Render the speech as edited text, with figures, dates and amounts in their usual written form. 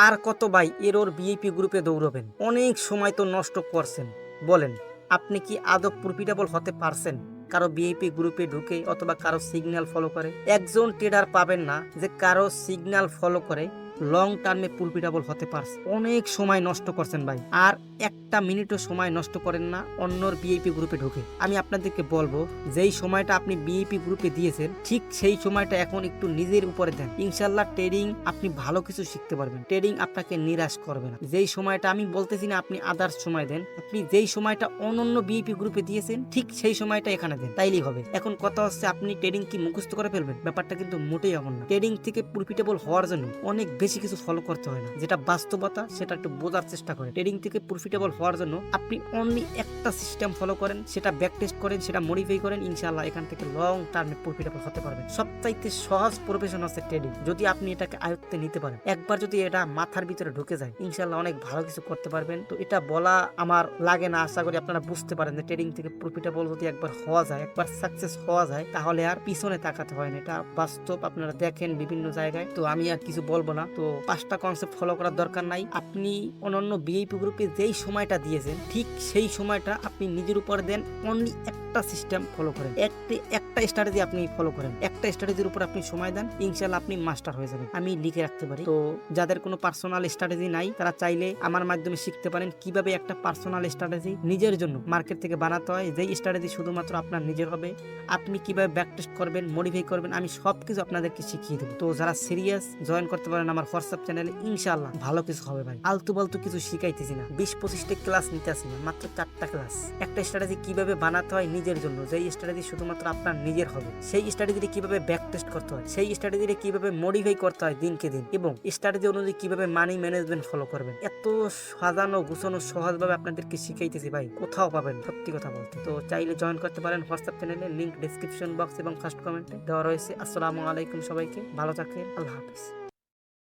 আর কত ভাই এরোর ভিআইপি গ্রুপে দৌড়বেন? অনেক সময় তো নষ্ট করছেন। বলেন, আপনি কি আদৌ প্রফিটেবল হতে পারছেন কারো ভিআইপি গ্রুপে ঢুকে অথবা কারো সিগন্যাল ফলো করে? একজন ট্রেডার পাবেন না যে কারো সিগন্যাল ফলো করে লং টার্মে প্রফিটেবল হতে পারছে। অনেক সময় নষ্ট করছেন ভাই, আর একটা মিনিটও সময় নষ্ট করেন না অন্যর ভিআইপি গ্রুপে ঢুকে। আমি আপনাদেরকে বলবো, যেই সময়টা আপনি ভিআইপি গ্রুপে দিয়েছেন ঠিক সেই সময়টা এখন একটু নিজের উপরে দেন। ইনশাল্লাহ ট্রেডিং আপনি ভালো কিছু শিখতে পারবেন। ট্রেডিং আপনাকে নিরাশ করবে না। যেই সময়টা আমি বলতেছি না আপনি আদার্স সময় দেন, আপনি যেই সময়টা অনন্য ভিআইপি গ্রুপে দিয়েছেন ঠিক সেই সময়টা এখানে দেন, তাইলেই হবে। এখন কথা হচ্ছে আপনি ট্রেডিং কি মুখস্থ করে ফেলবেন? ব্যাপারটা কিন্তু মোটেই এমন না। ট্রেডিং থেকে প্রফিটেবল হওয়ার জন্য অনেক বেশি কিছু ফলো করতে হয় না। যেটা বাস্তবতা সেটা একটু বোঝার চেষ্টা করেন। ট্রেডিং থেকে প্রফিটেবল হওয়ার জন্য আপনি অনলি একটা সিস্টেম ফলো করেন, সেটা ব্যাক টেস্ট করেন, সেটা মডিফাই করেন, ইনশাআল্লাহ এখান থেকে লং টার্মে প্রফিটেবল হতে পারবেন। সবচাইতে সহজ প্রফেশন হচ্ছে ট্রেডিং। যদি আপনি এটাকে আয়ত্তে নিতে পারেন, একবার যদি এটা মাথার ভিতরে ঢুকে যায়, ইনশাআল্লাহ অনেক ভালো কিছু করতে পারবেন। তো এটা বলা আমার লাগে না, আশা করি আপনারা বুঝতে পারেন যে ট্রেডিং থেকে প্রফিটেবল যদি একবার হওয়া যায়, একবার সাকসেস হওয়া যায়, তাহলে আর পিছনে তাকাতে হয় না। এটা বাস্তব, আপনারা দেখেন বিভিন্ন জায়গায়। তো আমি আর কিছু বলবো না। তো 5টা কনসেপ্ট ফলো করার দরকার নাই। আপনি অনন্য ভিআইপি গ্রুপে যেই সময়টা দিয়েছেন ঠিক সেই সময়টা আপনি নিজের উপর দেন। অনলি একটা সিস্টেম ফলো করেন, একটা স্ট্র্যাটেজি আপনি ফলো করেন, একটা স্ট্র্যাটেজির উপর আপনি সময় দেন, ইনশাআল্লাহ আপনি মাস্টার হয়ে যাবেন। আমি লিখে রাখতে পারি। তো যাদের কোনো পার্সোনাল স্ট্র্যাটেজি নাই তারা চাইলে আমার মাধ্যমে শিখতে পারেন কিভাবে একটা পার্সোনাল স্ট্র্যাটেজি নিজের জন্য মার্কেট থেকে বানাতে হয়। যেই স্ট্র্যাটেজি শুধুমাত্র আপনার নিজের হবে, আপনি কিভাবে ব্যাক টেস্ট করবেন, মডিফাই করবেন, আমি সবকিছু আপনাদেরকে শিখিয়ে দেবো। তো যারা সিরিয়াস জয়েন করতে পারেন আমার হোয়াটসঅ্যাপ চ্যানেলে, ইনশাআল্লাহ ভালো কিছু হবে ভাই। আলতু ফালতু কিছু শিখাইতেছি না, 20-25টা ক্লাস নিতে আসি না, মাত্র 4টা ক্লাস। একটা স্ট্র্যাটেজি কিভাবে বানাতে হয় নিজের জন্য, যেই স্ট্র্যাটেজি শুধুমাত্র আপনার নিজের হবে, সেই স্ট্র্যাটেজি কিভাবে ব্যাক টেস্ট করতে হয়, সেই স্ট্র্যাটেজি কিভাবে মডিফাই করতে হয় দিনকে দিন, এবং স্ট্র্যাটেজি অনুযায়ী কিভাবে মানি ম্যানেজমেন্ট ফলো করবেন। এত সাজানো গুছানো সহজভাবে আপনাদেরকে শিখাইতেছি ভাই, কোথাও পাবেন সত্যি কথা বলতে। তো চাইলে জয়েন করতে পারেন হোয়াটসঅ্যাপ চ্যানেলে, লিংক ডেসক্রিপশন বক্স এবং ফার্স্ট কমেন্টে দেওয়া রয়েছে। আসসালামু আলাইকুম, সবাইকে ভালো থাকেন, আল্লাহ হাফিজ।